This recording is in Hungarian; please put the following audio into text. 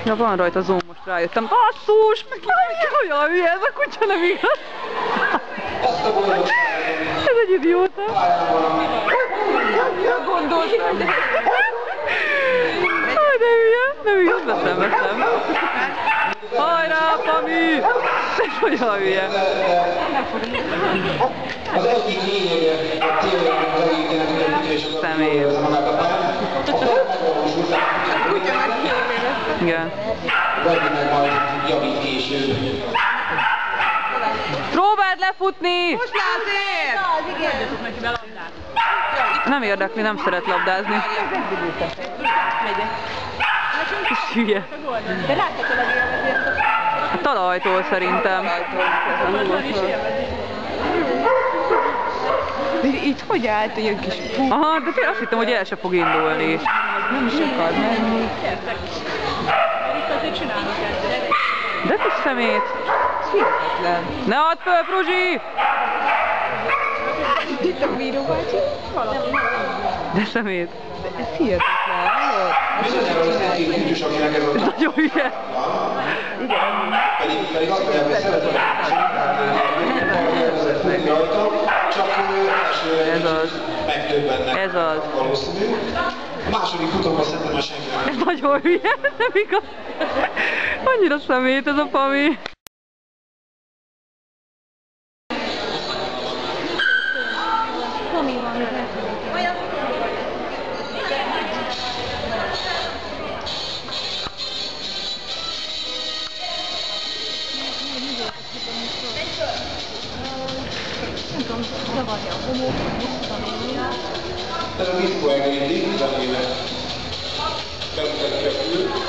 Ja, van rajta zoom, most rájöttem. Basszus! Olyan hülye, ez a kutya nem igaz. Ez egy idióta. Gondoltam. Aj, de hülye. Nem igaz, veszem. Hajrá, Pami! Ez olyan hülye. Az egyik lényege a céljának elégítenek a kutya és az személy. Igen. Vagy meg majd javít később. Próbáld lefutni! Most azért! Igen. Nem érdekli, nem szeret labdázni. Kis hülye. De láthatólag élvezést. A talajtól szerintem. De itt hogy állt, hogy egy kis pú? Aha, de tényleg azt hittem, hogy el se fog indulni. Nem is akar menni. De kis szemét. Hihetetlen. Ne add föl, Fruzsi! Itt a bíró bácsi? De szemét. De ez hihetetlen, hallod? Bizonyára az egyik kutyus, akinek ez a Nagyon hülye. pedig azt mondják, hogy szeretem rajta, csak Ez az. megdöbbennek. Ez az. Valószínű. A második futamban szerintem már senki nem. Ez nagyon hülye, nem igaz. Annyira szemét ez a Pami. Ez a diszkó engedi, amivel bemutatja a kül.